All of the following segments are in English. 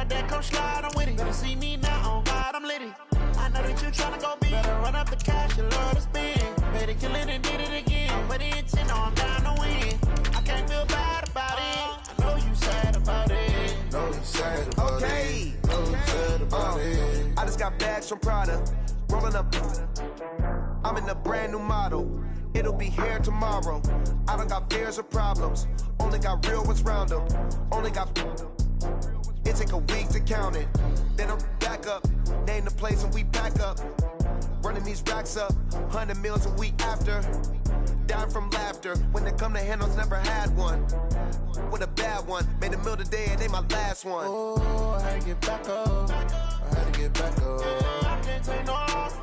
about that, come slide, I'm with it. Better see me now, on God, I'm litty. I know that you tryna go big. Better run up the cash, you love to spend. Better kill it and did it again. But the intent, no, I'm down to win. I can't feel bad about it. I know you sad about it. Know you sad about it. Know you sad about it. I just got bags from Prada. Rolling up. I'm in a brand new model. It'll be here tomorrow. I don't got fears or problems. Only got real ones round them. Only got. It take a week to count it. Then I'm back up. Name the place and we back up. Running these racks up. 100 meals a week after. Dying from laughter. When it come to handles, never had one. With a bad one. Made a meal today and they my last one. Oh, I had to get back up. I had to get back up. I can't take no loss.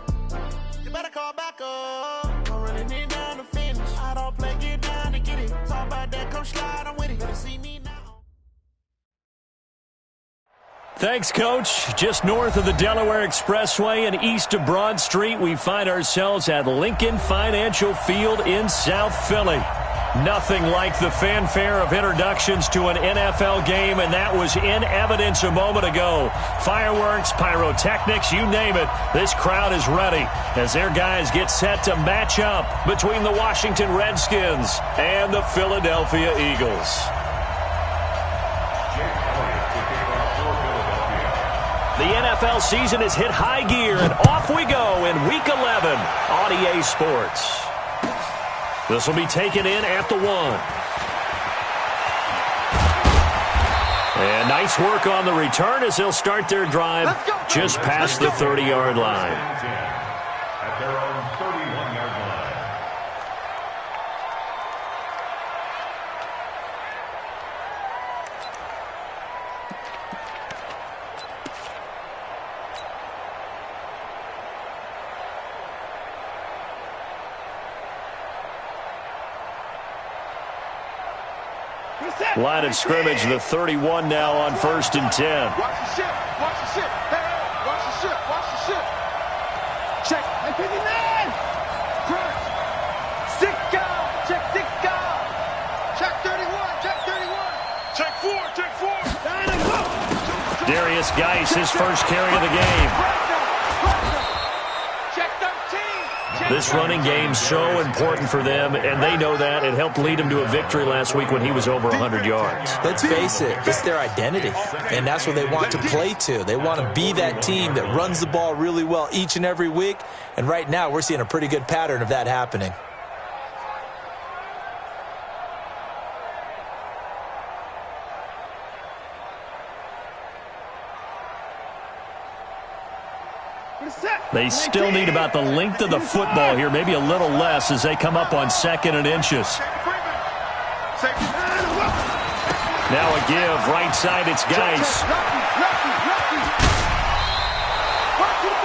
You better call back up. I'm running it down to finish. I don't play, get down to get it. Talk about that, come slide, I'm with it. Better see me now. Thanks, Coach. Just north of the Delaware Expressway and east of Broad Street, we find ourselves at Lincoln Financial Field in South Philly. Nothing like the fanfare of introductions to an NFL game, and that was in evidence a moment ago. Fireworks, pyrotechnics, you name it. This crowd is ready as their guys get set to match up between the Washington Redskins and the Philadelphia Eagles. The NFL season has hit high gear, and off we go in Week 11 on EA Sports. This will be taken in at the 1. And nice work on the return as they'll start their drive just past the 30-yard line. At their own 31-yard line. Line of scrimmage, the 31 now on 1st and 10. Watch the ship. Watch the ship. Hey, watch the ship. Watch the ship. Check. Hey, 59. Crunch. Six guard. Check 6 guard. Check 31. Check 31. Check 4. Check 4. Darius Geis, his first carry of the game. Check 13. This running game's so important for them, and they know that. It helped lead them to a victory last week when he was over 100 yards. Let's face it, it's their identity, and that's what they want to play to. They want to be that team that runs the ball really well each and every week, and right now we're seeing a pretty good pattern of that happening. They still need about the length of the football here, maybe a little less as they come up on 2nd and inches. Now a give, right side, it's Geis.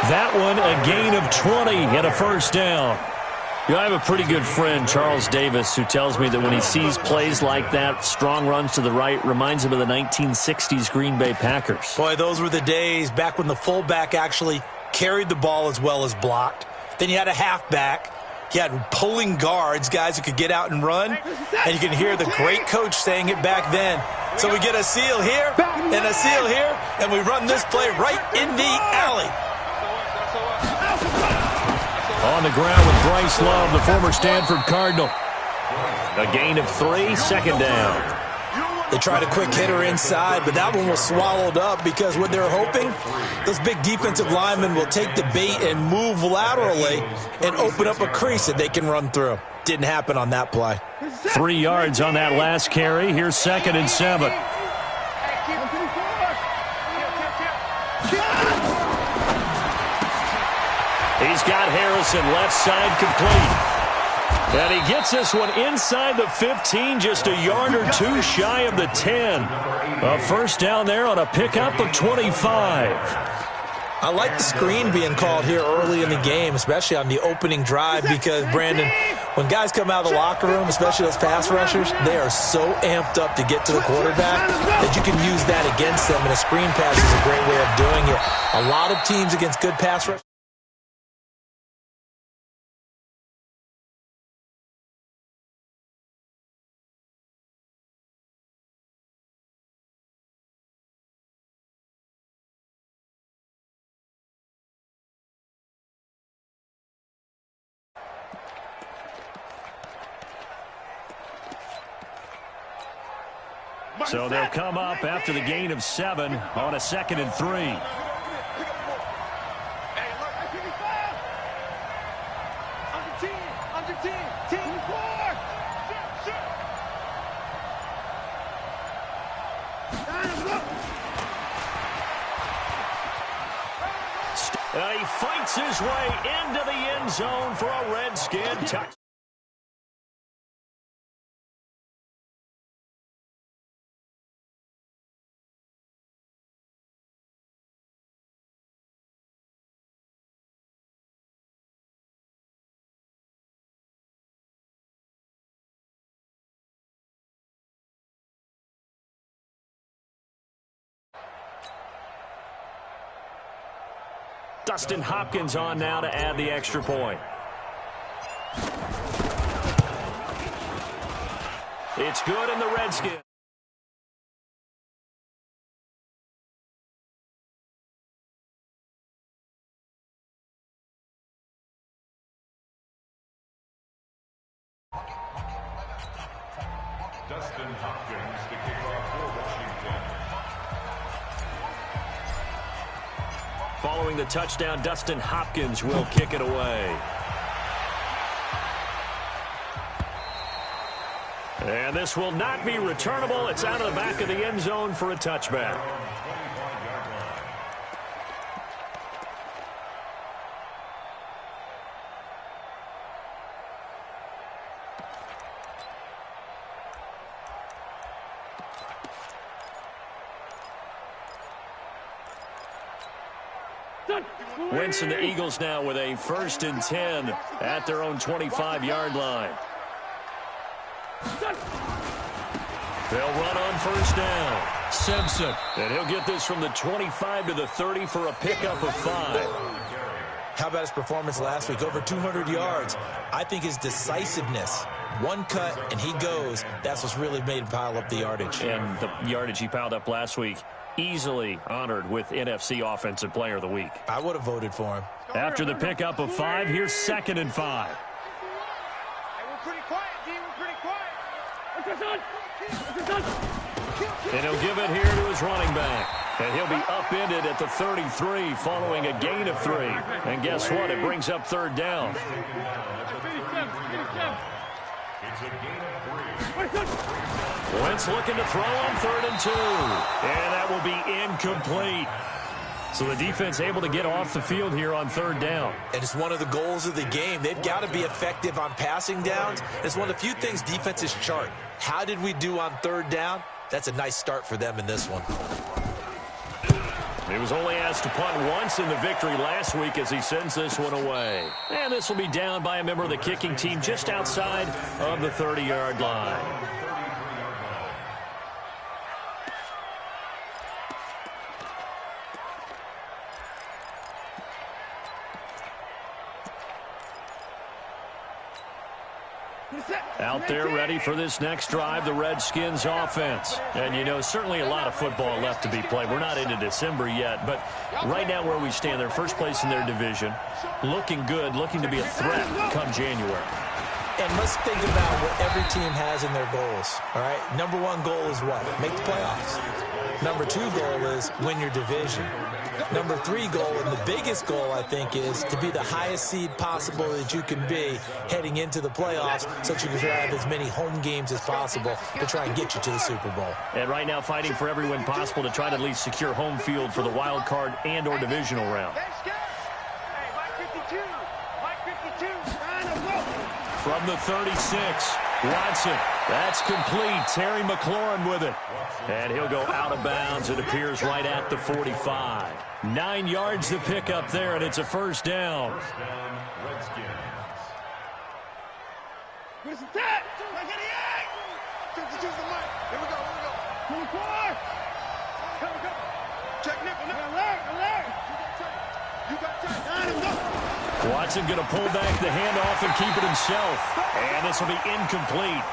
That one, a gain of 20 and a first down. You know, I have a pretty good friend, Charles Davis, who tells me that when he sees plays like that, strong runs to the right, reminds him of the 1960s Green Bay Packers. Boy, those were the days back when the fullback actually carried the ball as well as blocked. Then you had a halfback. You had pulling guards, guys who could get out and run. And you can hear the great coach saying it back then. So we get a seal here and a seal here, and we run this play right in the alley. On the ground with Bryce Love, the former Stanford Cardinal. A gain of 3, 2nd down. They tried a quick hitter inside, but that one was swallowed up because what they're hoping, those big defensive linemen will take the bait and move laterally and open up a crease that they can run through. Didn't happen on that play. 3 yards on that last carry. Here's 2nd and 7. He's got Harrison left side complete. And he gets this one inside the 15, just a yard or 2 shy of the 10. A first down there on a pickup of 25. I like the screen being called here early in the game, especially on the opening drive, because, Brandon, when guys come out of the locker room, especially those pass rushers, they are so amped up to get to the quarterback that you can use that against them, and a screen pass is a great way of doing it. A lot of teams against good pass rush. So they'll come up after the gain of 7 on a 2nd and 3. And he fights his way into the end zone for a Redskin touchdown. Dustin Hopkins on now to add the extra point. It's good in the Redskins. Dustin Hopkins to kick off for Washington. Following the touchdown, Dustin Hopkins will kick it away. And this will not be returnable. It's out of the back of the end zone for a touchback. Wentz and the Eagles now with a 1st and 10 at their own 25-yard line. They'll run on 1st down. Simpson. And he'll get this from the 25 to the 30 for a pickup of 5. How about his performance last week? Over 200 yards. I think his decisiveness, one cut and he goes, that's what's really made him pile up the yardage. And the yardage he piled up last week, easily honored with NFC Offensive Player of the Week. I would have voted for him. After the pickup of 5, here's 2nd and 5. Hey, we're pretty quiet, D. We're pretty quiet. And he'll give it here to his running back. And he'll be upended at the 33 following a gain of 3. And guess what? It brings up 3rd down. It's a gain of 3. Wentz looking to throw on 3rd and 2. And that will be incomplete. So the defense able to get off the field here on 3rd down. And it's one of the goals of the game. They've got to be effective on passing downs. It's one of the few things defenses chart. How did we do on 3rd down? That's a nice start for them in this one. He was only asked to punt once in the victory last week as he sends this one away. And this will be down by a member of the kicking team just outside of the 30-yard line. Out there ready for this next drive, the Redskins offense. And, you know, certainly a lot of football left to be played. We're not into December yet, but right now where we stand, they're first place in their division. Looking good, looking to be a threat come January. And let's think about what every team has in their goals, all right? Number 1 goal is what? Make the playoffs. Number 2 goal is win your division. Number 3 goal, and the biggest goal, I think, is to be the highest seed possible that you can be heading into the playoffs so that you can have as many home games as possible to try and get you to the Super Bowl. And right now fighting for every win possible to try to at least secure home field for the wild card and or divisional round. From the 36, Watson. That's complete. Terry McLaurin with it. And he'll go out of bounds. It appears right at the 45. 9 yards to pick up there, and it's a 1st down. First down, Redskins. Where's the tap? Here we go. Check nickel. Alert. You got tight. Watson going to pull back the handoff and keep it himself. And this will be incomplete.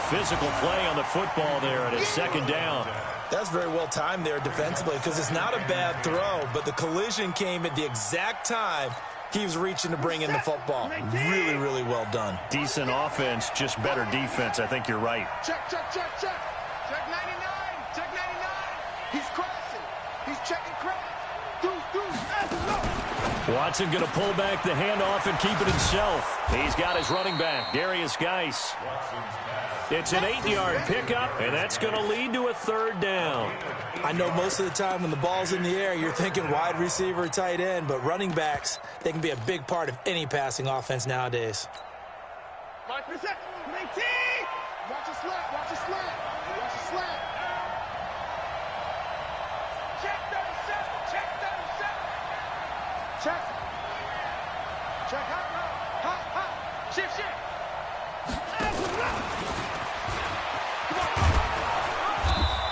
Physical play on the football there, and it's 2nd down. That's very well timed there defensively because it's not a bad throw, but the collision came at the exact time he was reaching to bring in the football. Really, really well done. Decent offense, just better defense. I think you're right. Check. Check 99. checking crowd. Watson going to pull back the handoff and keep it himself. He's got his running back, Darius Geis. It's an 8-yard pickup, and that's going to lead to a third down. I know most of the time when the ball's in the air, you're thinking wide receiver, tight end, but running backs, they can be a big part of any passing offense nowadays. Watch a slant, watch a slant, watch a slant. Check 37, check 37. Check, hot, shift.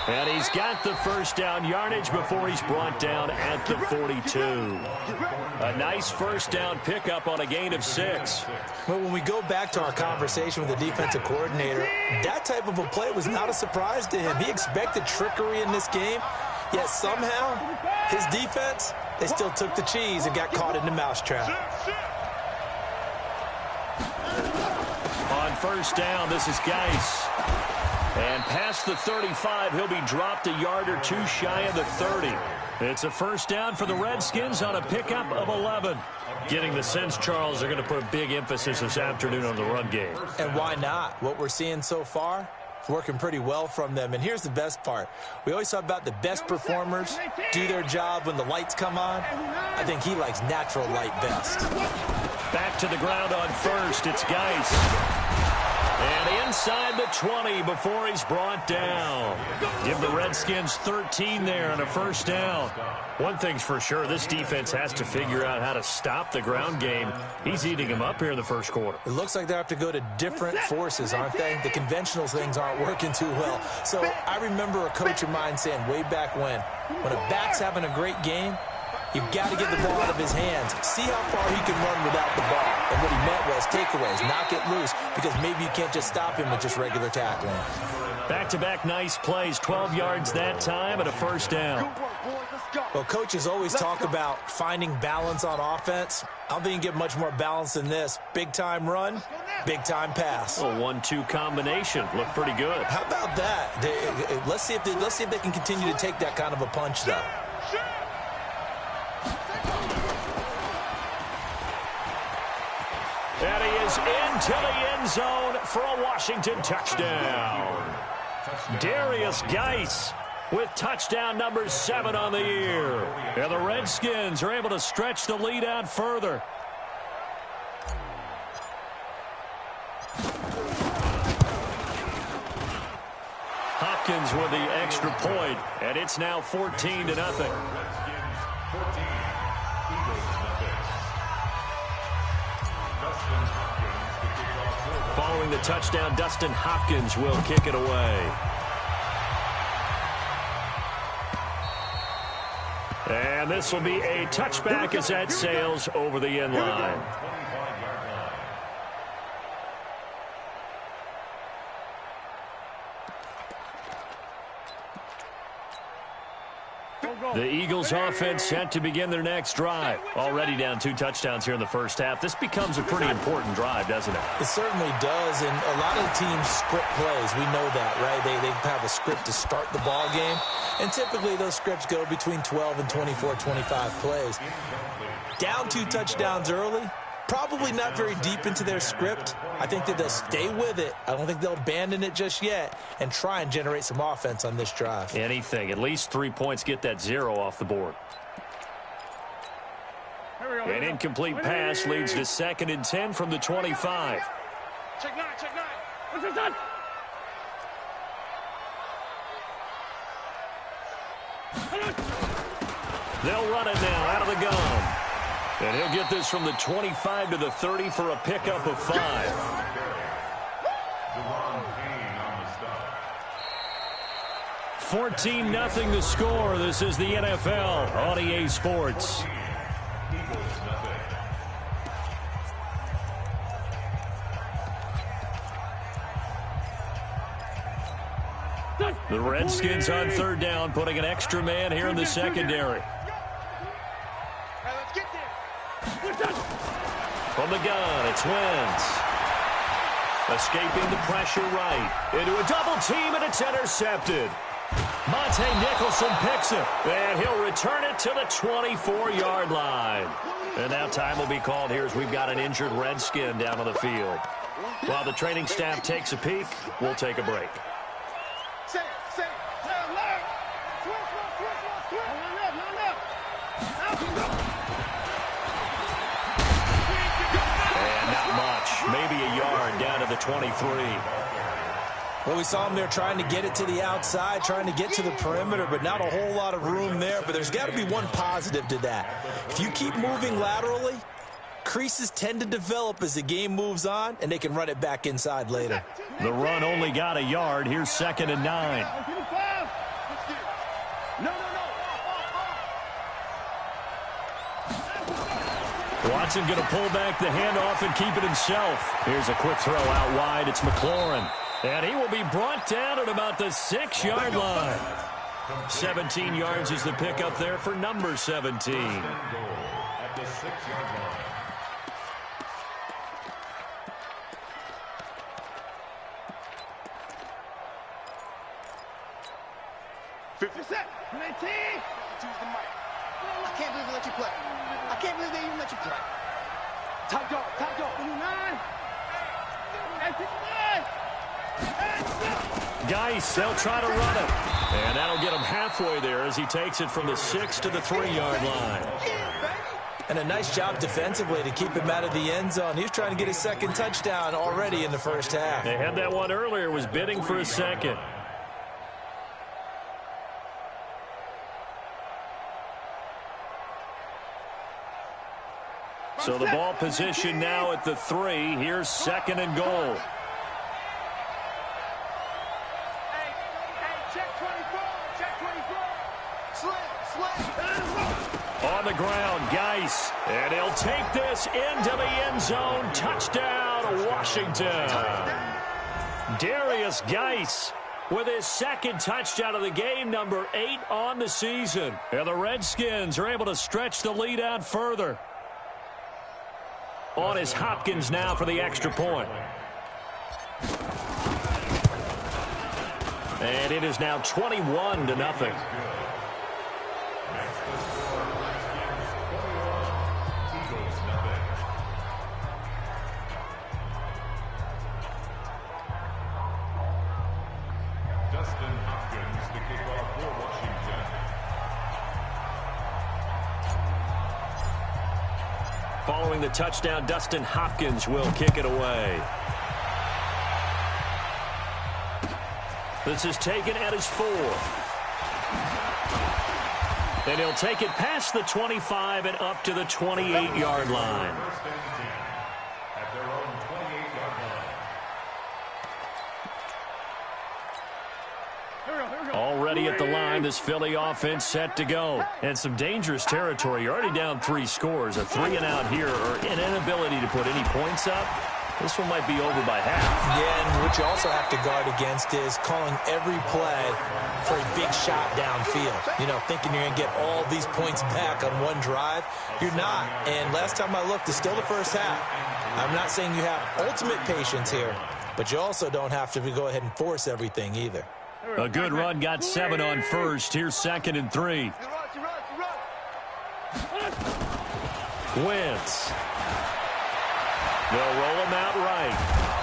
And he's got the first down yardage before he's brought down at the 42. A nice first down pickup on a gain of 6. Well, when we go back to our conversation with the defensive coordinator, that type of a play was not a surprise to him. He expected trickery in this game, yet somehow his defense, they still took the cheese and got caught in the mousetrap. On first down, this is Geis. And past the 35, he'll be dropped a yard or two shy of the 30. It's a first down for the Redskins on a pickup of 11. Getting the sense, Charles, they're going to put a big emphasis this afternoon on the run game. And why not? What we're seeing so far, it's working pretty well from them. And here's the best part. We always talk about the best performers do their job when the lights come on. I think he likes natural light best. Back to the ground on first. It's Geis. And inside the 20 before he's brought down. Give the Redskins 13 there on a first down. One thing's for sure, this defense has to figure out how to stop the ground game. He's eating them up here in the first quarter. It looks like they have to go to different forces, aren't they? The conventional things aren't working too well. So I remember a coach of mine saying way back when a back's having a great game, you've got to get the ball out of his hands. See how far he can run without the ball. And what he meant was takeaways, knock it loose, because maybe you can't just stop him with just regular tackling. Back-to-back nice plays, 12 yards that time and a first down. Well, coaches always talk about finding balance on offense. I don't think you can get much more balance than this. Big-time run, big-time pass. A 1-2 combination. Looked pretty good. How about that? Let's see if they can continue to take that kind of a punch, though. And he is into the end zone for a Washington touchdown. Darius Geis with touchdown number 7 on the year. And the Redskins are able to stretch the lead out further. Hopkins with the extra point, and it's now 14-0. Following the touchdown, Dustin Hopkins will kick it away. And this will be a touchback as that sails over the end line. The Eagles offense set to begin their next drive. Already down 2 touchdowns here in the first half. This becomes a pretty important drive, doesn't it? It certainly does, and a lot of the teams script plays. We know that, right? They have a script to start the ball game, and typically those scripts go between 12 and 24, 25 plays. Down 2 touchdowns early, probably not very deep into their script. I think that they'll stay with it. I don't think they'll abandon it just yet and try and generate some offense on this drive. Anything. At least 3 points, get that 0 off the board. An incomplete pass leads to 2nd and 10 from the 25. Check 9. What's this done? They'll run it now out of the gun. And he'll get this from the 25 to the 30 for a pickup of 5. 14-0 the score. This is the NFL on EA Sports. The Redskins on 3rd down, putting an extra man here in the secondary. From the gun, it's Wentz. Escaping the pressure right. Into a double team, and it's intercepted. Monte Nicholson picks it, and he'll return it to the 24-yard line. And now time will be called here as we've got an injured Redskin down on the field. While the training staff takes a peek, we'll take a break. And not much, maybe a yard down to the 23. Well, we saw him there trying to get it to the outside, trying to get to the perimeter, but not a whole lot of room there. But there's got to be one positive to that. If you keep moving laterally, creases tend to develop as the game moves on, and they can run it back inside later. The run only got a yard. Here's 2nd and 9. Watson going to pull back the handoff and keep it himself. Here's a quick throw out wide. It's McLaurin. And he will be brought down at about the 6-yard line. 17 yards is the pickup there for number 17. At the 6-yard line. I can't believe they let you play. I can't believe they even let you play. Top dog, 9. Geis, they'll try to run it. And that'll get him halfway there as he takes it from the 6 to the 3-yard line. And a nice job defensively to keep him out of the end zone. He's trying to get his second touchdown already in the first half. They had that one earlier, was bidding for a second. So the ball position now at the 3. Here's 2nd and goal. On the ground, Geis. And he'll take this into the end zone. Touchdown, Washington. Darius Geis with his 2nd touchdown of the game, number 8 on the season. And the Redskins are able to stretch the lead out further. On is Hopkins now for the extra point. And it is now 21-0. Dustin Hopkins to kick off for Washington. Following the touchdown, Dustin Hopkins will kick it away. This is taken at his 4. And he'll take it past the 25 and up to the 28-yard line. First and 10 at their own 28-yard line. Already at the line, this Philly offense set to go. And some dangerous territory. You're already down 3 scores. A 3-and-out here, or an inability to put any points up. This one might be over by half. Yeah, and what you also have to guard against is calling every play for a big shot downfield. You know, thinking you're going to get all these points back on one drive. You're not. And last time I looked, it's still the first half. I'm not saying you have ultimate patience here, but you also don't have to go ahead and force everything either. A good run, got 7 on first. Here's 2nd and 3. Wentz. They'll roll him out right.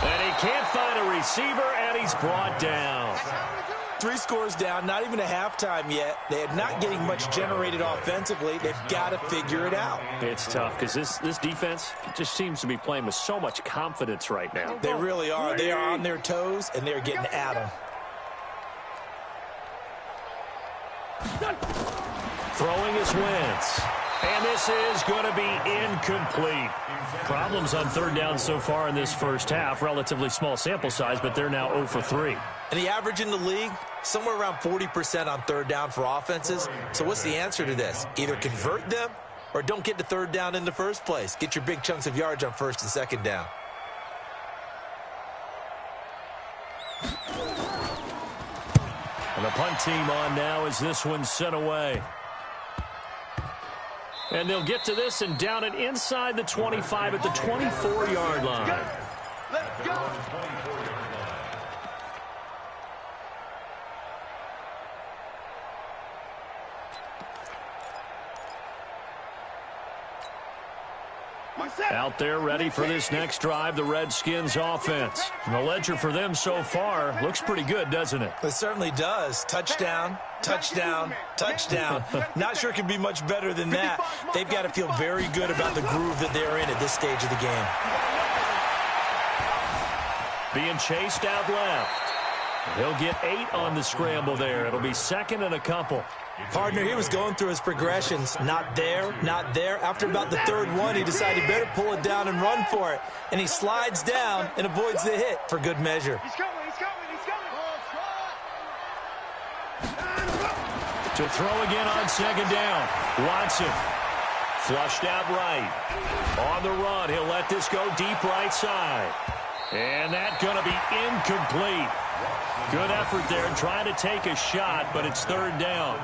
And he can't find a receiver, and he's brought down. 3 scores down, not even a halftime yet. They are not getting much generated offensively. They've got to figure it out. It's tough because this defense just seems to be playing with so much confidence right now. They really are. They are on their toes, and they're getting at them. Throwing is Wentz. And this is going to be incomplete. Problems on 3rd down so far in this first half. Relatively small sample size, but they're now 0 for 3. And the average in the league, somewhere around 40% on 3rd down for offenses. So what's the answer to this? Either convert them or don't get to 3rd down in the first place. Get your big chunks of yards on 1st and 2nd down. And the punt team on now as this one's sent away. And they'll get to this and down it inside the 25 at the 24-yard line. Let's go. Out there ready for this next drive, the Redskins offense. And the ledger for them so far looks pretty good, doesn't it? It certainly does. Touchdown, touchdown, touchdown. Not sure it can be much better than that. They've got to feel very good about the groove that they're in at this stage of the game. Being chased out left. He'll get 8 on the scramble there. It'll be second and a couple. Partner, he was going through his progressions. Not there, not there. After about the third one, he decided he better pull it down and run for it. And he slides down and avoids the hit for good measure. He's coming, he's coming, he's coming. To throw again on second down. Watson. Flushed out right. On the run, he'll let this go deep right side. And that's going to be incomplete. Good effort there trying to take a shot, but it's third down.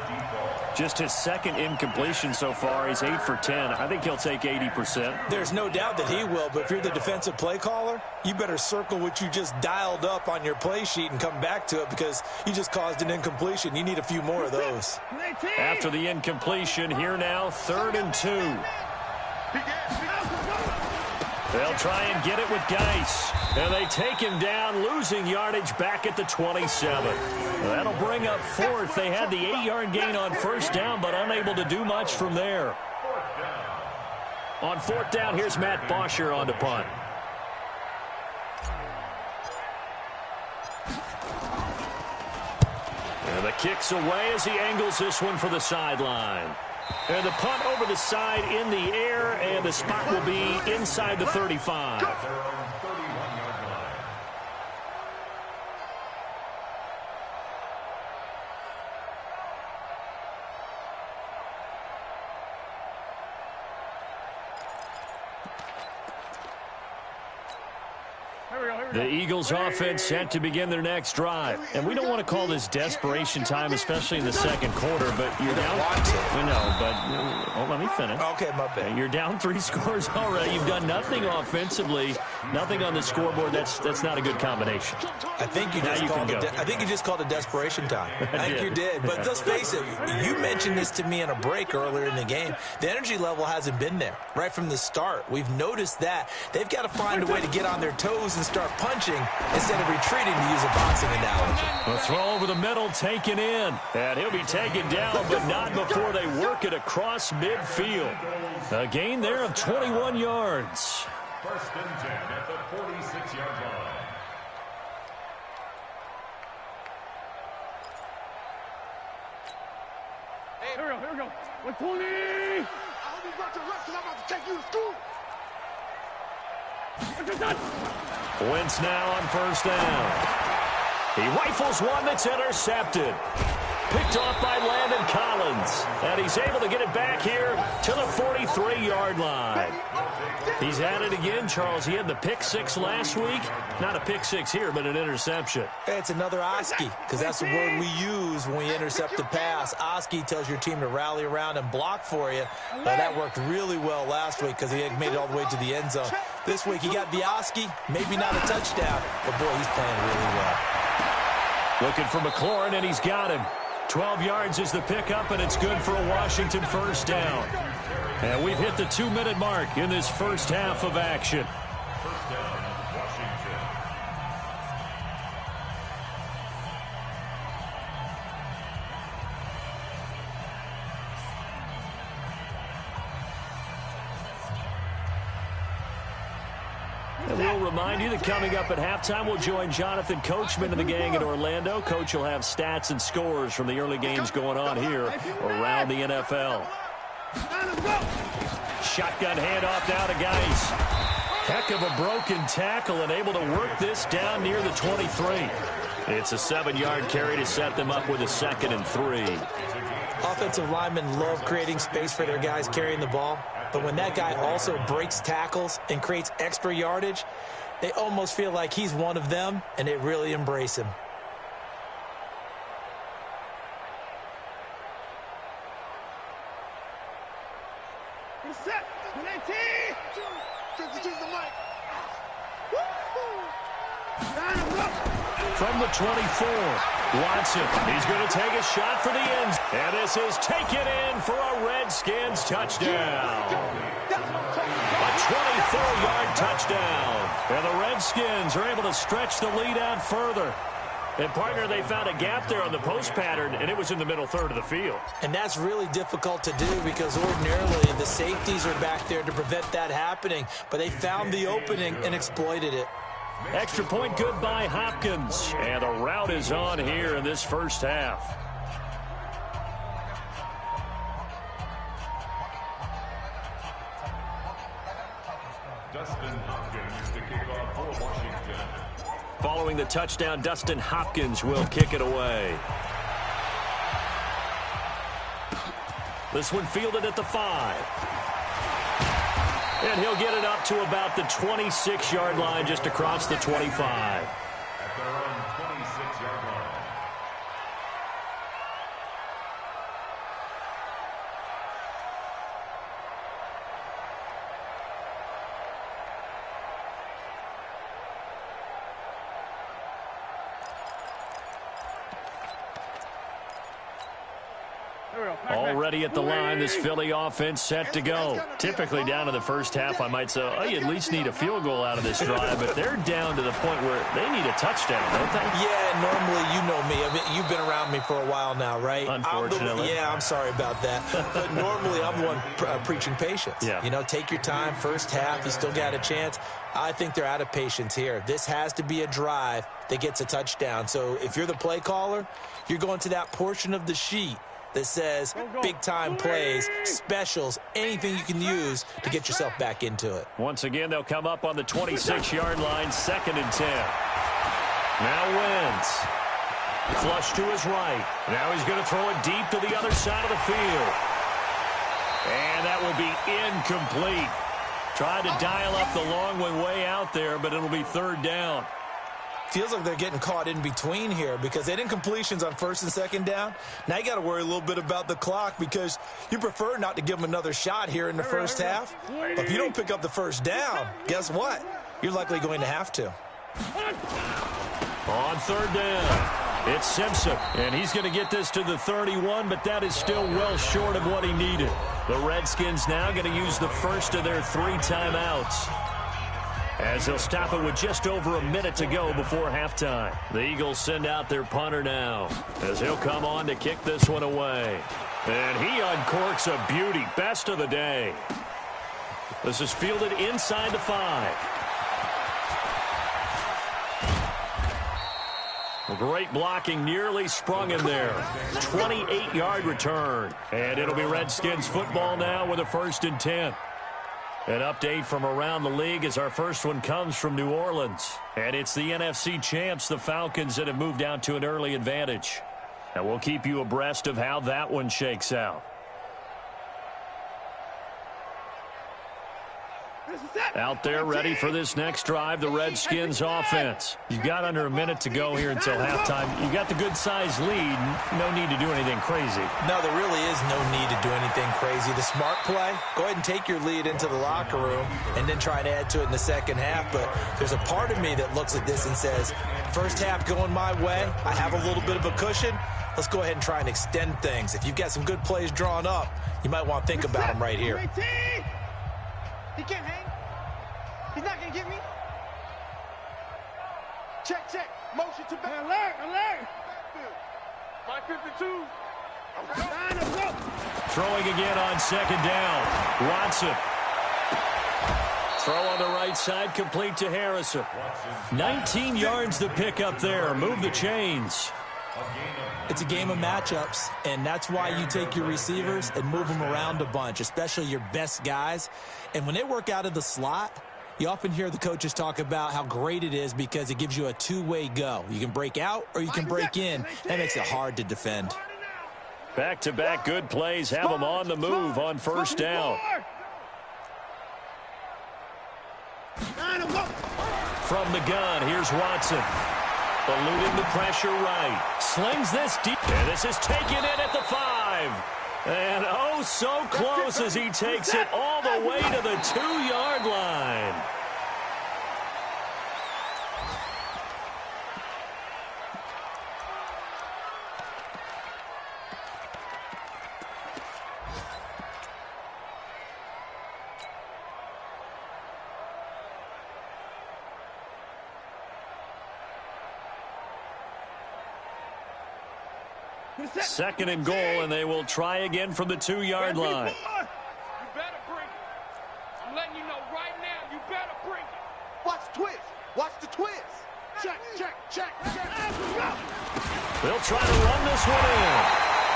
Just his second incompletion so far. He's 8 for 10. I think he'll take 80%. There's no doubt that he will, but if you're the defensive play caller, you better circle what you just dialed up on your play sheet and come back to it because you just caused an incompletion. You need a few more of those. After the incompletion, here now, 3rd and 2. They'll try and get it with Geis. And they take him down, losing yardage back at the 27. That'll bring up 4th. They had the 8-yard gain on first down, but unable to do much from there. On 4th down, here's Matt Bosher on the punt. And the kick's away as he angles this one for the sideline. And the punt over the side in the air, and the spot will be inside the 35. The Eagles offense set to begin their next drive. And we don't want to call this desperation time, especially in the second quarter, but you're down. I know, but let me finish. Okay, my bad. You're down 3 scores already. You've done nothing offensively, nothing on the scoreboard. That's not a good combination. I think you just called it desperation time. I think you did. But let's face it, you mentioned this to me in a break earlier in the game. The energy level hasn't been there right from the start. We've noticed that. They've got to find a way to get on their toes and start punching instead of retreating, to use a boxing analogy. A throw over the middle, taken in. And he'll be taken down, but not before they work it across midfield. A gain there of 21 yards. 1st and 10 at the 46-yard line. Hey, here we go. 120. I hope you brought your left because I'm about to take you to school. Wentz now on 1st down. He rifles one that's intercepted. Picked off by Landon Collins. And he's able to get it back here to the 43-yard line. He's at it again, Charles. He had the pick 6 last week. Not a pick 6 here, but an interception. It's another Oski, because that's the word we use when we intercept the pass. Oski tells your team to rally around and block for you. That worked really well last week because he had made it all the way to the end zone. This week he got the Oski, maybe not a touchdown, but boy, he's playing really well. Looking for McLaurin, and he's got him. 12 yards is the pickup, and it's good for a Washington 1st down. And we've hit the 2-minute mark in this first half of action. 1st down, Washington. And we'll remind you that coming up at halftime, we'll join Jonathan Coachman and the gang in Orlando. Coach will have stats and scores from the early games going on here around the NFL. Shotgun handoff now to Geis. Heck of a broken tackle and able to work this down near the 23. It's a 7-yard carry to set them up with a 2nd and 3. Offensive linemen love creating space for their guys carrying the ball. But when that guy also breaks tackles and creates extra yardage, they almost feel like he's one of them, and they really embrace him. He's set. 19. the mic. From the 24, Watson, he's going to take a shot for the end. And this is taken in for a Redskins touchdown. A 24-yard touchdown. And the Redskins are able to stretch the lead out further. And, partner, they found a gap there on the post pattern, and it was in the middle third of the field. And that's really difficult to do because ordinarily the safeties are back there to prevent that happening. But they found the opening and exploited it. Extra point good by Hopkins. And the route is on here in this first half. Dustin Hopkins to kick off for Washington. Following the touchdown, Dustin Hopkins will kick it away. This one fielded at the 5. And he'll get it up to about the 26-yard line, just across the 25. At their own 26-yard line. Already at the line, this Philly offense set to go. Typically down to the first half, I might say, oh, you at least need a field goal out of this drive, but they're down to the point where they need a touchdown, don't they? Yeah, normally, you know me. I mean, you've been around me for a while now, right? Unfortunately. I'm sorry about that. But normally, I'm the one preaching patience. Yeah. You know, take your time. First half, you still got a chance. I think they're out of patience here. This has to be a drive that gets a touchdown. So if you're the play caller, you're going to that portion of the sheet that says big-time plays, specials, anything you can use to get yourself back into it. Once again, they'll come up on the 26-yard line, 2nd and 10. Now Wentz. Flush to his right. Now he's going to throw it deep to the other side of the field. And that will be incomplete. Tried to dial up the long one way out there, but it'll be 3rd down. Feels like they're getting caught in between here because they didn't completions on 1st and 2nd down. Now you got to worry a little bit about the clock because you prefer not to give them another shot here in the first half. But if you don't pick up the 1st down, guess what? You're likely going to have to. On 3rd down, it's Simpson, and he's going to get this to the 31, but that is still well short of what he needed. The Redskins now going to use the first of their 3 timeouts, as they'll stop it with just over a minute to go before halftime. The Eagles send out their punter now, as he'll come on to kick this one away. And he uncorks a beauty. Best of the day. This is fielded inside the 5. Great blocking, nearly sprung in there. 28-yard return. And it'll be Redskins football now with a 1st and 10. An update from around the league as our first one comes from New Orleans. And it's the NFC champs, the Falcons, that have moved out to an early advantage. And we'll keep you abreast of how that one shakes out. Out there ready for this next drive, the Redskins offense. You've got under a minute to go here until halftime. You've got the good-sized lead. No need to do anything crazy. No, there really is no need to do anything crazy. The smart play, go ahead and take your lead into the locker room and then try and add to it in the second half. But there's a part of me that looks at this and says, first half going my way, I have a little bit of a cushion. Let's go ahead and try and extend things. If you've got some good plays drawn up, you might want to think about them right here. He can't hang. He's not going to get me. Check. Motion to back. Alert. 552. Throwing again on 2nd down. Watson. Throw on the right side, complete to Harrison. 19 yards to pick up there. Move the chains. It's a game of matchups, and that's why you take your receivers and move them around a bunch, especially your best guys. And when they work out of the slot, you often hear the coaches talk about how great it is because it gives you a two-way go. You can break out or you can break in. That makes it hard to defend. Back-to-back good plays have them on the move on 1st down. From the gun, here's Watson. Eluding the pressure right. Slings this deep. And this is taken in at the 5. And oh, so close as he takes it all the way to the 2-yard line. 2nd and goal, and they will try again from the 2-yard line. You better bring it. I'm letting you know right now, you better bring it. Watch the twist. Watch the twist. Check. They'll try to run this one in.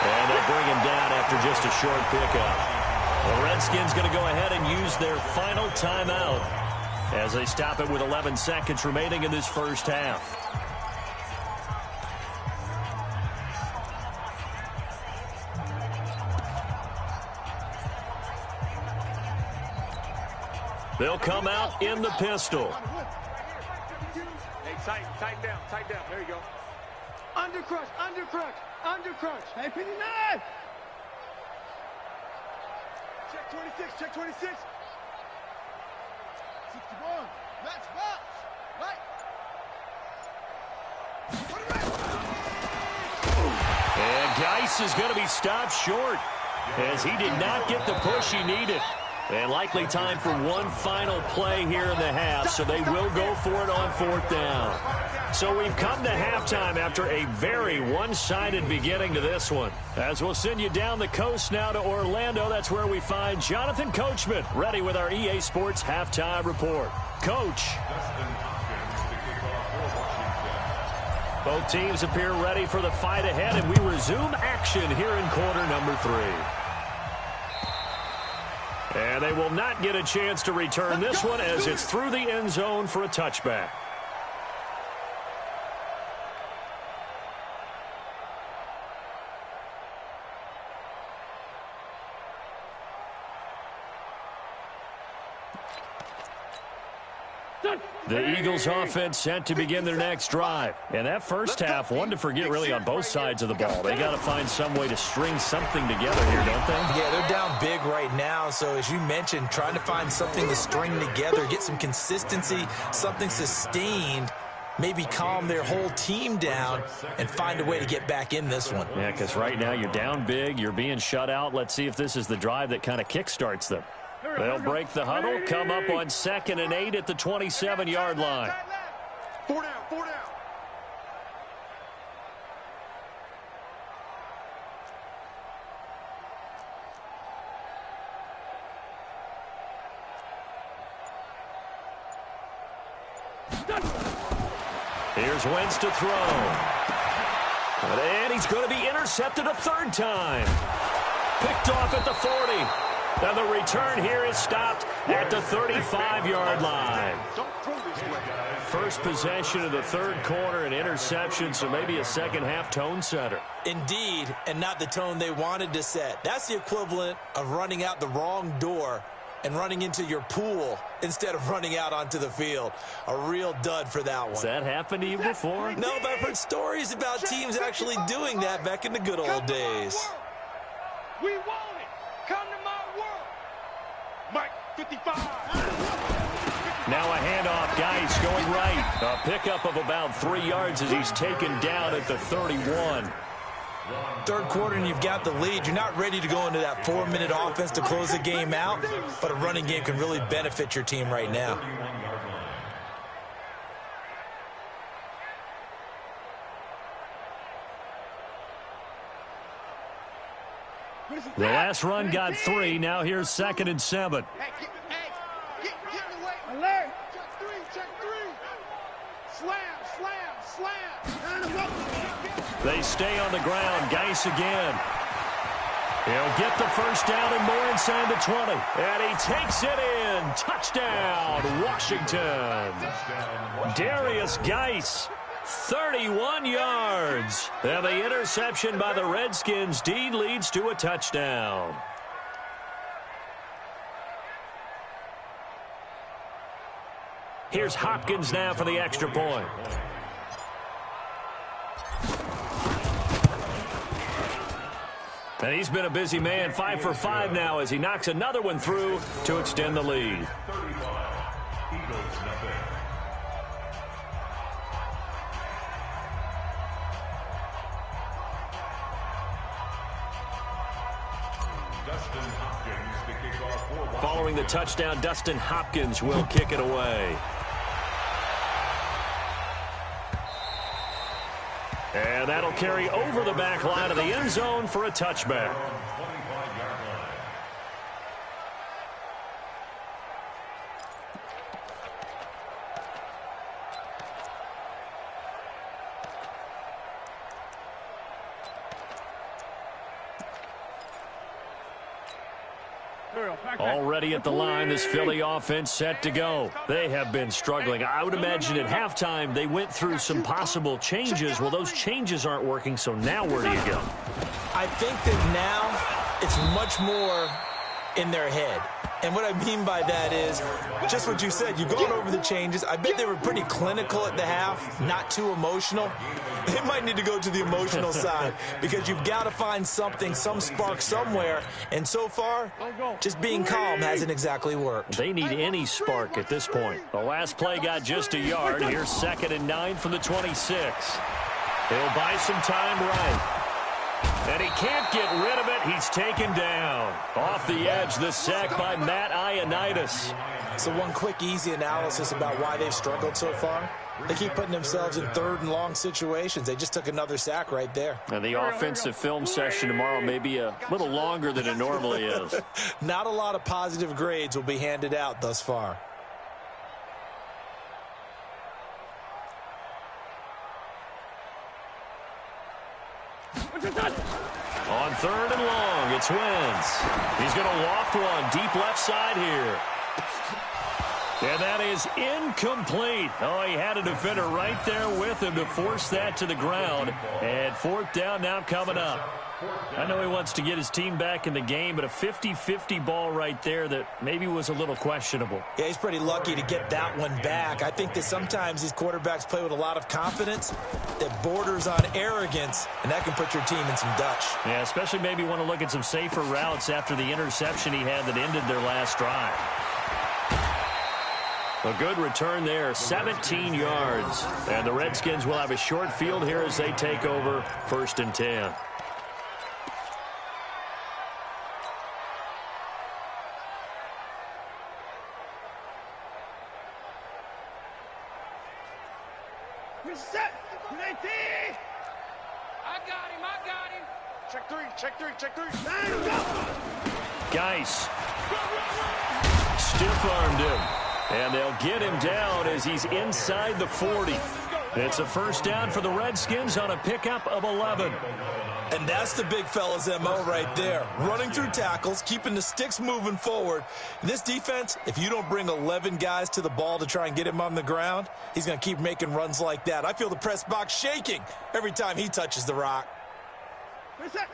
And they'll bring him down after just a short pickup. The Redskins going to go ahead and use their final timeout as they stop it with 11 seconds remaining in this first half. They'll come out in the pistol. Hey, tighten down. There you go. Under crush. Hey, 59. Check 26. 61. Let's box. Right. And Geis is going to be stopped short as he did not get the push he needed. And likely time for one final play here in the half, so they will go for it on 4th down. So we've come to halftime after a very one-sided beginning to this one. As we'll send you down the coast now to Orlando, that's where we find Jonathan Coachman ready with our EA Sports Halftime Report. Coach. Both teams appear ready for the fight ahead, and we resume action here in quarter number 3. And they will not get a chance to return this one as it's through the end zone for a touchback. The Eagles offense set to begin their next drive. And that first half, one to forget really on both sides of the ball. They got to find some way to string something together here, don't they? Yeah, they're down big right now. So as you mentioned, trying to find something to string together, get some consistency, something sustained, maybe calm their whole team down and find a way to get back in this one. Yeah, because right now you're down big, you're being shut out. Let's see if this is the drive that kind of kickstarts them. They'll break the huddle, come up on 2nd and 8 at the 27-yard line. 4 down. Here's Wentz to throw. And he's going to be intercepted a 3rd time. Picked off at the 40. And the return here is stopped at the 35-yard line. First possession of the 3rd quarter, an interception, so maybe a second-half tone setter. Indeed, and not the tone they wanted to set. That's the equivalent of running out the wrong door and running into your pool instead of running out onto the field. A real dud for that one. Has that happened to you before? No, but I've heard stories about teams actually doing that back in the good old days. We want it. Come to my world. Mike, 55. Now a handoff, Geis going right. A pickup of about 3 yards as he's taken down at the 31. 3rd quarter and you've got the lead. You're not ready to go into that 4-minute offense to close the game out, but a running game can really benefit your team right now. The last run got 3. Now here's 2nd and 7. Alert. Check 3. Slam. They stay on the ground. Geis again. He'll get the first down and more inside the 20. And he takes it in. Touchdown, Washington. Darius Geis, 31 yards. And the interception by the Redskins deed leads to a touchdown. Here's Hopkins now for the extra point. And he's been a busy man, 5 for 5 now as he knocks another one through to extend the lead. Following the touchdown, Dustin Hopkins will kick it away. And And that'll carry over the back line of the end zone for a touchback. Already at the line, this Philly offense set to go. They have been struggling. I would imagine at halftime they went through some possible changes. Well, those changes aren't working, so now where do you go? I think that now it's much more in their head. And what I mean by that is just what you said. You've gone over the changes. I bet they were pretty clinical at the half, not too emotional. They might need to go to the emotional side because you've got to find something, some spark somewhere. And so far, just being calm hasn't exactly worked. They need any spark at this point. The last play got just a yard. Here's 2nd and 9 from the 26. He'll buy some time right. And he can't get rid of it. He's taken down. Off the edge, the sack by Matt Ioannidis. So one quick, easy analysis about why they've struggled so far. They keep putting themselves in 3rd and long situations. They just took another sack right there. And the offensive film session tomorrow may be a little longer than it normally is. Not a lot of positive grades will be handed out thus far. On 3rd and long, it's Wentz. He's going to loft one deep left side here. And that is incomplete. Oh, he had a defender right there with him to force that to the ground. And 4th down now coming up. I know he wants to get his team back in the game, but a 50-50 ball right there that maybe was a little questionable. Yeah, he's pretty lucky to get that one back. I think that sometimes these quarterbacks play with a lot of confidence that borders on arrogance, and that can put your team in some Dutch. Yeah, especially maybe want to look at some safer routes after the interception he had that ended their last drive. A good return there, 17 yards. And the Redskins will have a short field here as they take over 1st and 10. Set. 19. I got him. Check three. Geis stiff-armed him. And they'll get him down as he's inside the 40. It's a 1st down for the Redskins on a pickup of 11. And that's the big fella's MO right there. Running through tackles, keeping the sticks moving forward. In this defense, if you don't bring 11 guys to the ball to try and get him on the ground, he's going to keep making runs like that. I feel the press box shaking every time he touches the rock.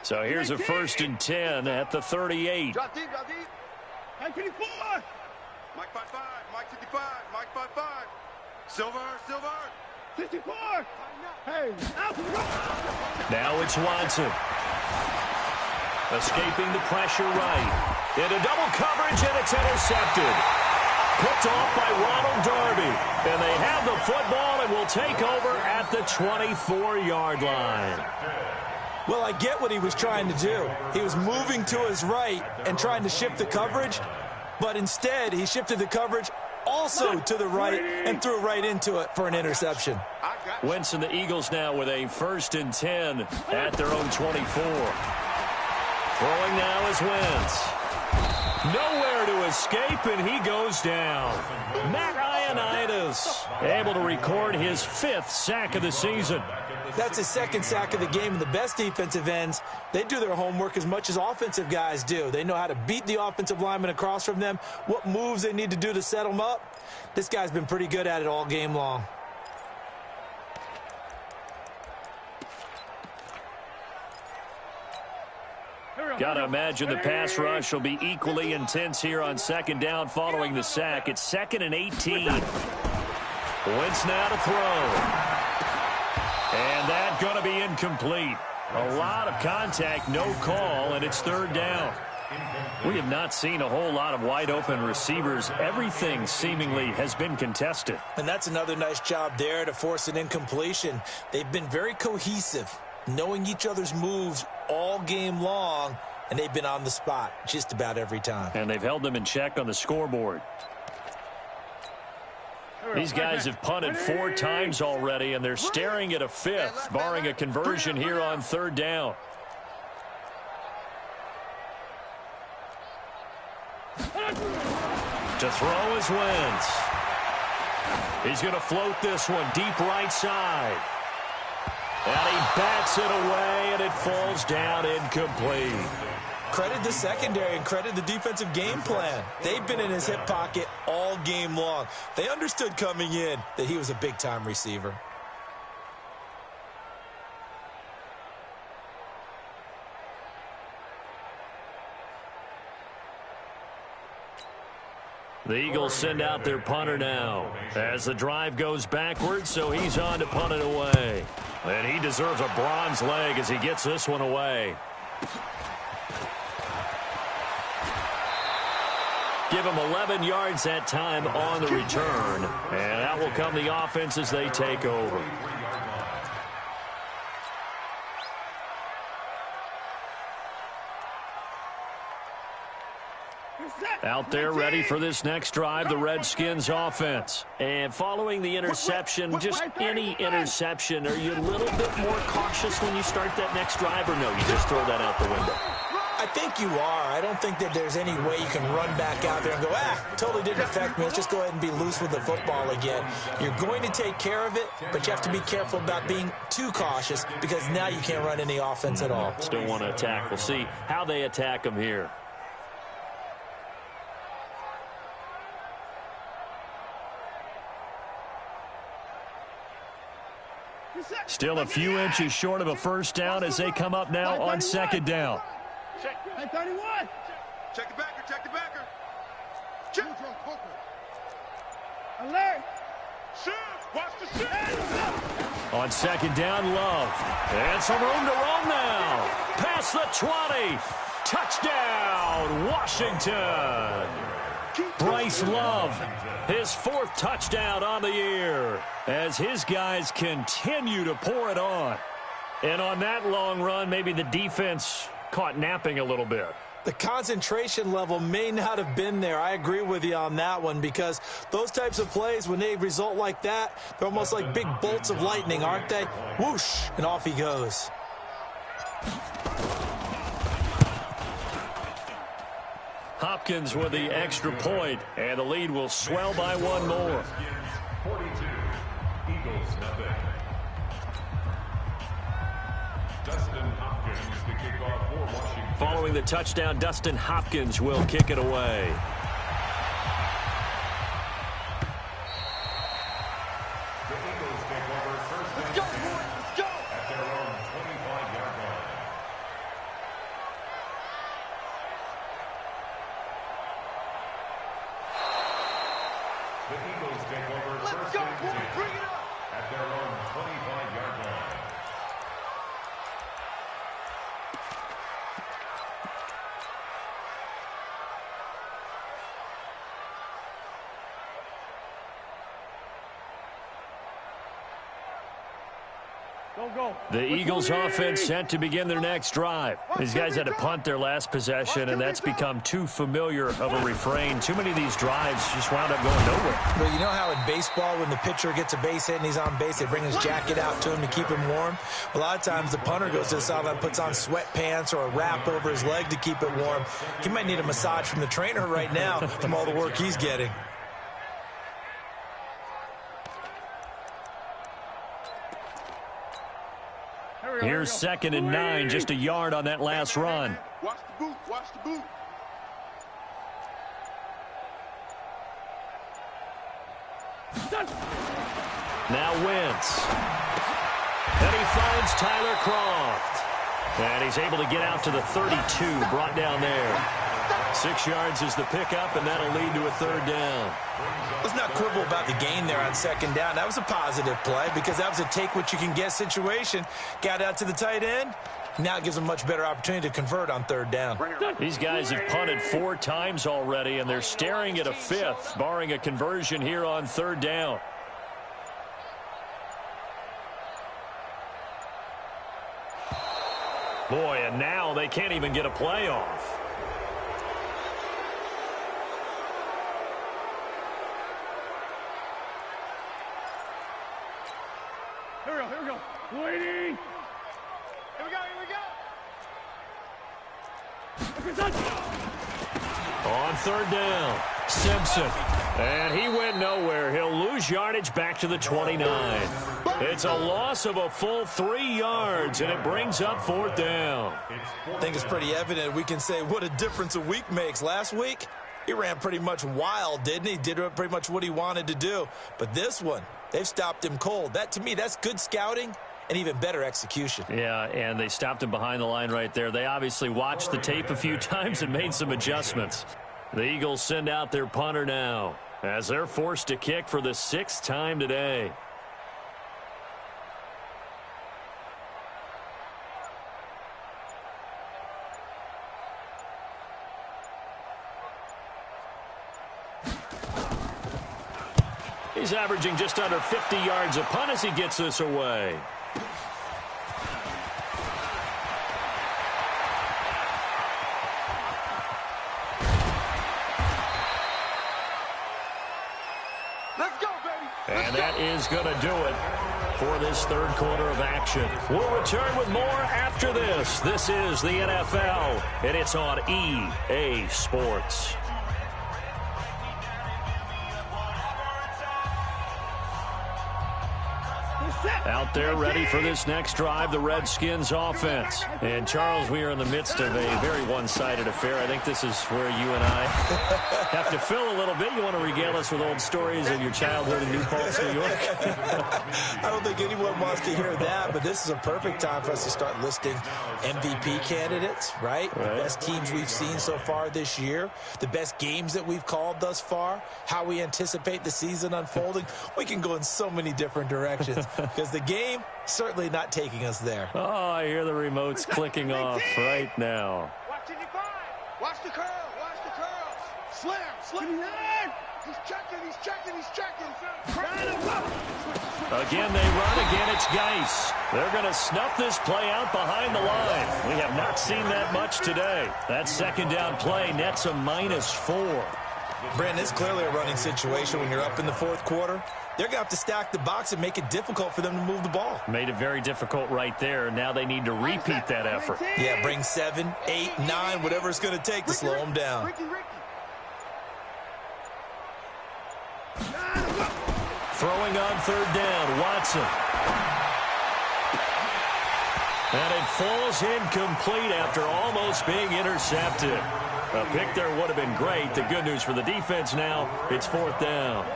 So here's a 1st and 10 at the 38. Drop deep. 24. Mike 55. Mike 55. Mike 55. Silver. 64. Hey. Now it's Watson. Escaping the pressure right. Into double coverage, and it's intercepted. Picked off by Ronald Darby. And they have the football and will take over at the 24-yard line. Well, I get what he was trying to do. He was moving to his right and trying to shift the coverage, but instead he shifted the coverage also to the right and threw right into it for an interception. Wentz and the Eagles now with a 1st and 10 at their own 24. Throwing now is Wentz. Nowhere to escape, and he goes down. Matt Ioannidis able to record his 5th sack of the season. That's his 2nd sack of the game, and the best defensive ends, they do their homework as much as offensive guys do. They know how to beat the offensive lineman across from them, what moves they need to do to set them up. This guy's been pretty good at it all game long. Got to imagine the pass rush will be equally intense here on 2nd down following the sack. It's 2nd and 18. Wentz now to throw. And that's going to be incomplete. A lot of contact, no call, and it's 3rd down. We have not seen a whole lot of wide-open receivers. Everything seemingly has been contested. And that's another nice job there to force an incompletion. They've been very cohesive, knowing each other's moves all game long, and they've been on the spot just about every time. And they've held them in check on the scoreboard. These guys have punted 4 times already, and they're staring at a 5th, barring a conversion here on 3rd down. To throw is Wentz. He's going to float this one deep right side. And he bats it away, and it falls down incomplete. Credit the secondary and credit the defensive game plan. They've been in his hip pocket all game long. They understood coming in that he was a big-time receiver. The Eagles send out their punter now as the drive goes backwards, so he's on to punt it away. And he deserves a bronze leg as he gets this one away. Give him 11 yards that time on the return, and that will come the offense as they take over. Out there ready for this next drive, the Redskins offense. And following the interception, just any interception, are you a little bit more cautious when you start that next drive, or no, you just throw that out the window? I think you are. I don't think that there's any way you can run back out there and go, totally didn't affect me. Let's just go ahead and be loose with the football again. You're going to take care of it, but you have to be careful about being too cautious because now you can't run any offense at all. Still want to attack. We'll see how they attack them here. Still a few inches short of a first down as they come up now on 2nd down. Hey, 31. Check the backer, check the backer. Check. Alert. Shoot. Watch the shoot. On 2nd down, Love. And some room to roam now. Past the 20. Touchdown, Washington. Bryce Love, his 4th touchdown on the year as his guys continue to pour it on. And on that long run, maybe the defense caught napping a little bit. The concentration level may not have been there. I agree with you on that one because those types of plays, when they result like that, they're almost like big bolts of lightning, aren't they? Whoosh, and off he goes. Hopkins with the extra point, and the lead will swell by 1 more. 42, Eagles nothing. Dustin Hopkins to kick off for Washington. Following the touchdown, Dustin Hopkins will kick it away. The Eagles take over first and 10 at their own 25-yard line. The Eagles take over first and 10 at their own 25-yard line. The Eagles offense set to begin their next drive. These guys had to punt their last possession, and that's become too familiar of a refrain. Too many of these drives just wound up going nowhere. Well, you know how in baseball when the pitcher gets a base hit and he's on base, they bring his jacket out to him to keep him warm? A lot of times the punter goes to the sideline, puts on sweatpants or a wrap over his leg to keep it warm. He might need a massage from the trainer right now from all the work he's getting. Here's 2nd and 9, just a yard on that last run. Watch the boot, watch the boot. Now Wentz. And he finds Tyler Croft. And he's able to get out to the 32, brought down there. 6 yards is the pickup, and that'll lead to a 3rd down. Let's not quibble about the gain there on 2nd down. That was a positive play because that was a take-what-you-can-get situation. Got out to the tight end. Now it gives them a much better opportunity to convert on 3rd down. These guys have punted 4 times already, and they're staring at a 5th, barring a conversion here on 3rd down. Boy, and now they can't even get a play off. Here we go. Waiting. Here we go. On third down, Simpson. And he went nowhere. He'll lose yardage back to the 29. It's a loss of a full 3 yards, and it brings up fourth down. I think it's pretty evident. We can say what a difference a week makes. Last week, he ran pretty much wild, didn't he? Did pretty much what he wanted to do. But this one, they've stopped him cold. That, to me, that's good scouting and even better execution. Yeah, and they stopped him behind the line right there. They obviously watched the tape a few times and made some adjustments. The Eagles send out their punter now as they're forced to kick for the 6th time today. He's averaging just under 50 yards a punt as he gets this away. And that is going to do it for this third quarter of action. We'll return with more after this. This is the NFL, and it's on EA Sports. Out there ready for this next drive, the Redskins offense. And, Charles, we are in the midst of a very one-sided affair. I think this is where you and I have to fill a little bit. You want to regale us with old stories of your childhood in New Paltz, New York? I don't think anyone wants to hear that, but this is a perfect time for us to start listing MVP candidates, right? The best teams we've seen so far this year, the best games that we've called thus far, how we anticipate the season unfolding. We can go in so many different directions because the game certainly not taking us there. Oh, I hear the remotes clicking off right now. Watch the curl. Slam. He's checking. Again, they run. Again, it's Geis. They're going to snuff this play out behind the line. We have not seen that much today. That second down play nets a -4. Brandon, it's clearly a running situation when you're up in the fourth quarter. They're going to have to stack the box and make it difficult for them to move the ball. Made it very difficult right there. Now they need to repeat that effort. Yeah, bring 7, 8, 9, whatever it's going to take to slow them down. Throwing on third down, Watson. And it falls incomplete after almost being intercepted. A pick there would have been great. The good news for the defense now, it's fourth down.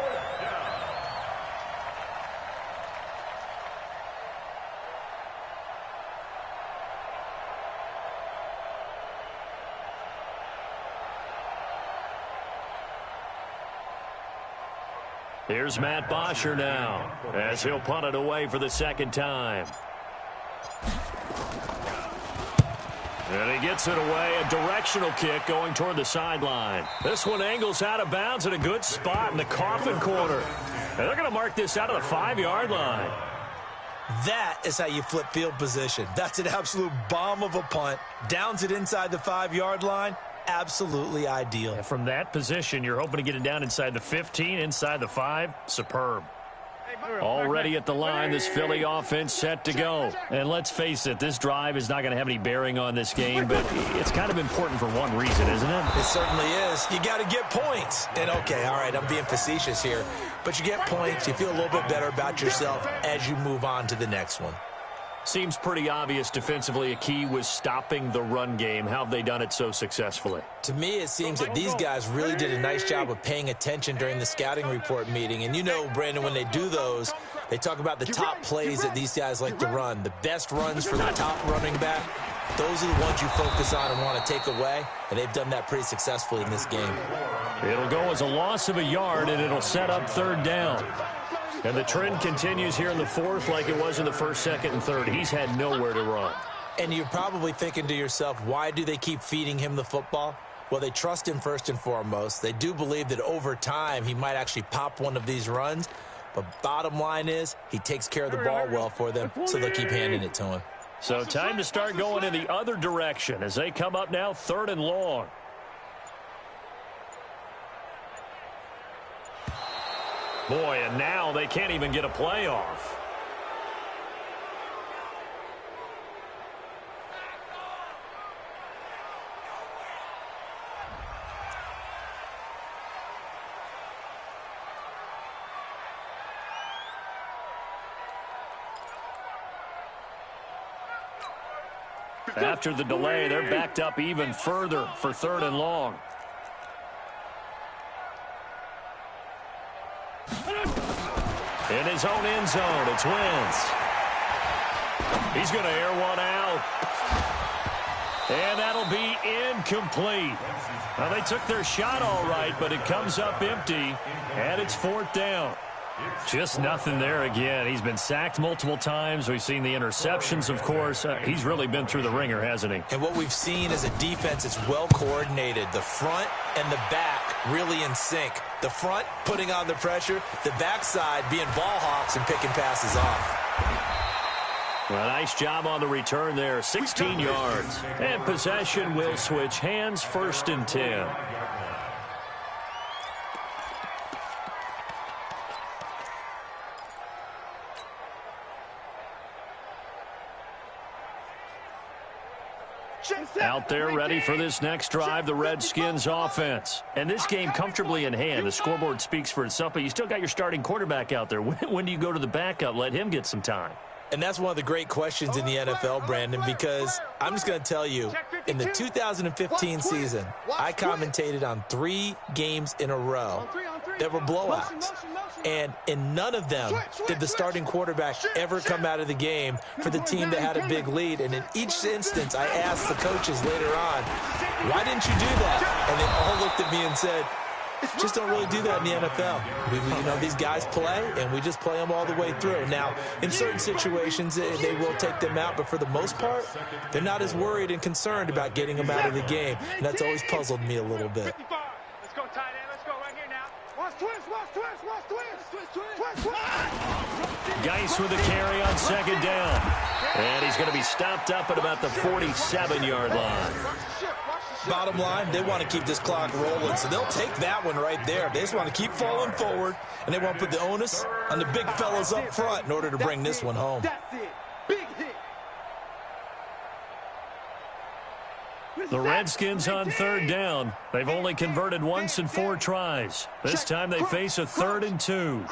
Here's Matt Bosher now as he'll punt it away for the second time. And he gets it away, a directional kick going toward the sideline. This one angles out of bounds at a good spot in the coffin corner. And they're going to mark this out of the 5-yard line. That is how you flip field position. That's an absolute bomb of a punt. Downs it inside the 5-yard line. Absolutely ideal. And from that position, you're hoping to get it down inside the 15, inside the 5. Superb. Already at the line, this Philly offense set to go. And let's face it, this drive is not going to have any bearing on this game, but it's kind of important for one reason, isn't it? It certainly is. You got to get points. And, okay, all right, I'm being facetious here. But you get points, you feel a little bit better about yourself as you move on to the next one. Seems pretty obvious defensively a key was stopping the run game. How have they done it so successfully? To me, it seems that these guys really did a nice job of paying attention during the scouting report meeting. And you know, Brandon, when they do those, they talk about the top plays that these guys like to run. The best runs for the top running back, those are the ones you focus on and want to take away. And they've done that pretty successfully in this game. It'll go as a loss of a yard, and it'll set up third down. And the trend continues here in the fourth like it was in the first, second, and third. He's had nowhere to run. And you're probably thinking to yourself, why do they keep feeding him the football? Well, they trust him first and foremost. They do believe that over time he might actually pop one of these runs. But bottom line is he takes care of the ball well for them, so they'll keep handing it to him. So time to start going in the other direction as they come up now third and long. Boy, and now they can't even get a play off. After the delay, they're backed up even further for 3rd and long. In his own end zone, it's Wentz. He's going to air one out. And that'll be incomplete. Now, they took their shot all right, but it comes up empty, and it's 4th down. Just nothing there again. He's been sacked multiple times. We've seen the interceptions, of course. He's really been through the ringer, hasn't he? And what we've seen is a defense that's well coordinated. The front and the back really in sync. The front putting on the pressure, the backside being ball hawks and picking passes off. Well, nice job on the return there. 16 yards. And possession will switch hands, 1st and 10. Out there ready for this next drive, the Redskins offense. And this game comfortably in hand. The scoreboard speaks for itself, but you still got your starting quarterback out there. When do you go to the backup? Let him get some time. And that's one of the great questions in the NFL, Brandon, because I'm just going to tell you, in the 2015 season, I commentated on 3 games in a row that were blowouts. And in none of them did the starting quarterback ever come out of the game for the team that had a big lead. And in each instance, I asked the coaches later on, why didn't you do that? And they all looked at me and said, just don't really do that in the NFL. These guys play, and we just play them all the way through. Now, in certain situations, they will take them out, but for the most part, they're not as worried and concerned about getting them out of the game, and that's always puzzled me a little bit. Let's go, tight end. Let's go right here now. Watch twist. Geis with a carry on 2nd down. And he's going to be stopped up at about the 47-yard line. Bottom line, they want to keep this clock rolling, so they'll take that one right there. They just want to keep falling forward, and they want to put the onus on the big fellas up front in order to bring this one home. That's it. Big hit. The Redskins on 3rd down. They've only converted once in 4 tries. This time they face a 3rd and 2.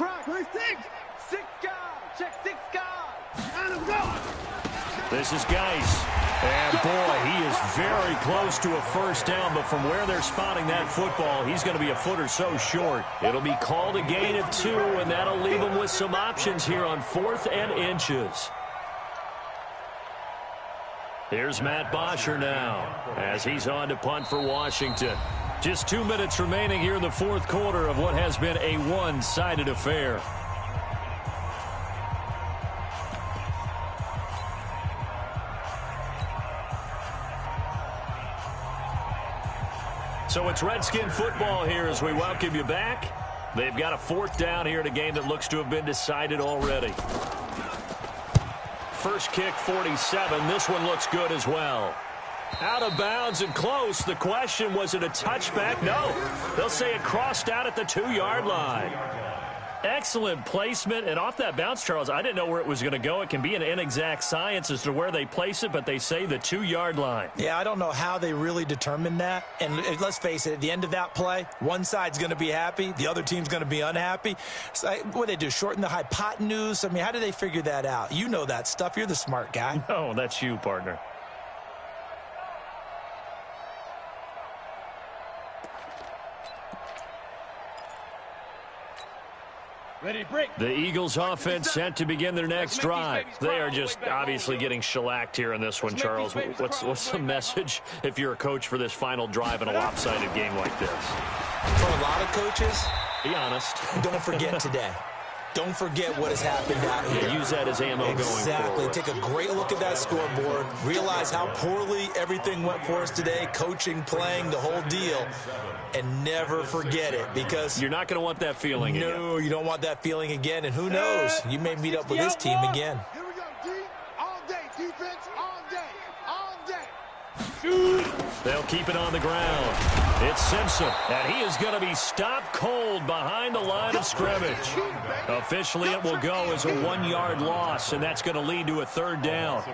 This is Geis. And, boy, he is very close to a 1st down, but from where they're spotting that football, he's going to be a foot or so short. It'll be called a gain of 2, and that'll leave him with some options here on 4th and inches. Here's Matt Bosher now as he's on to punt for Washington. Just 2 minutes remaining here in the 4th quarter of what has been a one-sided affair. So it's Redskin football here as we welcome you back. They've got a 4th down here in a game that looks to have been decided already. First kick, 47. This one looks good as well. Out of bounds and close. The question, was it a touchback? No. They'll say it crossed out at the 2-yard line. Excellent placement, and off that bounce, Charles, I didn't know where it was going to go. It can be an inexact science as to where they place it, but they say the 2-yard line. Yeah, I don't know how they really determined that. And let's face it, at the end of that play, one side's going to be happy, the other team's going to be unhappy. So, what do they do, shorten the hypotenuse? I mean, how do they figure that out? You know that stuff. You're the smart guy. No, that's you, partner. The Eagles offense set to begin their next drive. They are just obviously getting shellacked here in this one, Charles. What's the message if you're a coach for this final drive in a lopsided game like this? For a lot of coaches, be honest. Don't forget today. Don't forget what has happened out here. Use that as ammo going forward. Exactly. Take a great look at that scoreboard. Realize how poorly everything went for us today. Coaching, playing, the whole deal. And never forget it, because you're not going to want that feeling again. No, you don't want that feeling again. And who knows? You may meet up with this team again. Here we go, D. All day. Defense all day. All day. They'll keep it on the ground. It's Simpson, and he is going to be stopped cold behind the line of scrimmage. Officially, it will go as a 1-yard loss, and that's going to lead to a 3rd down.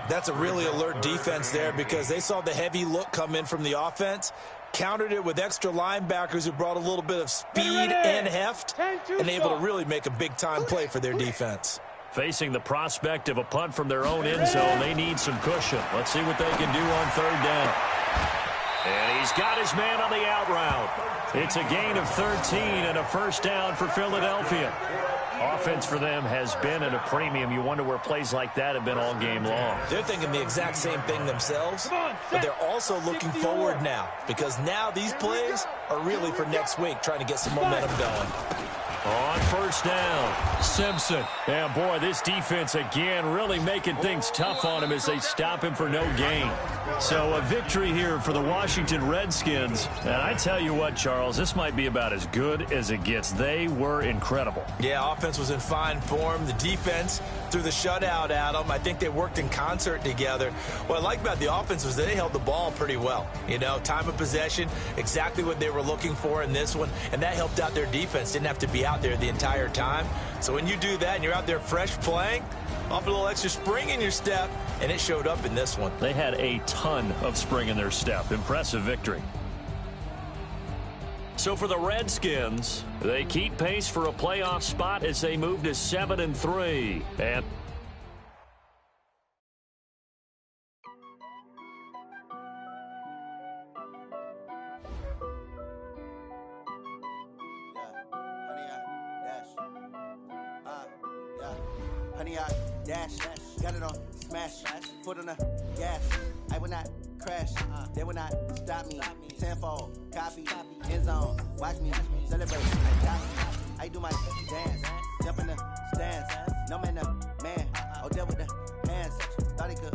That's a really alert defense there, because they saw the heavy look come in from the offense, countered it with extra linebackers who brought a little bit of speed and heft, and able to really make a big-time play for their defense. Facing the prospect of a punt from their own end zone, they need some cushion. Let's see what they can do on third down. And he's got his man on the out route. It's a gain of 13 and a first down for Philadelphia. Offense for them has been at a premium. You wonder where plays like that have been all game long. They're thinking the exact same thing themselves, but they're also looking forward now because now these plays are really for next week, trying to get some momentum going. On first down, Simpson. And, boy, this defense, again, really making things tough on him as they stop him for no gain. So a victory here for the Washington Redskins. And I tell you what, Charles, this might be about as good as it gets. They were incredible. Yeah, offense was in fine form. The defense threw the shutout at them. I think they worked in concert together. What I like about the offense was they held the ball pretty well. You know, time of possession, exactly what they were looking for in this one, and that helped out their defense. Didn't have to be out there the entire time. So when you do that and you're out there fresh playing, off a little extra spring in your step, and it showed up in this one. They had a ton of spring in their step. Impressive victory. So for the Redskins, they keep pace for a playoff spot as they move to 7-3. And Honey, I dash, got it on smash, foot on the gas. I will not crash, they will not stop me. Tenfold, copy, end zone, watch me celebrate. I do my dance, jump in the stands. No man, man, oh, deal with the hands. Thought he could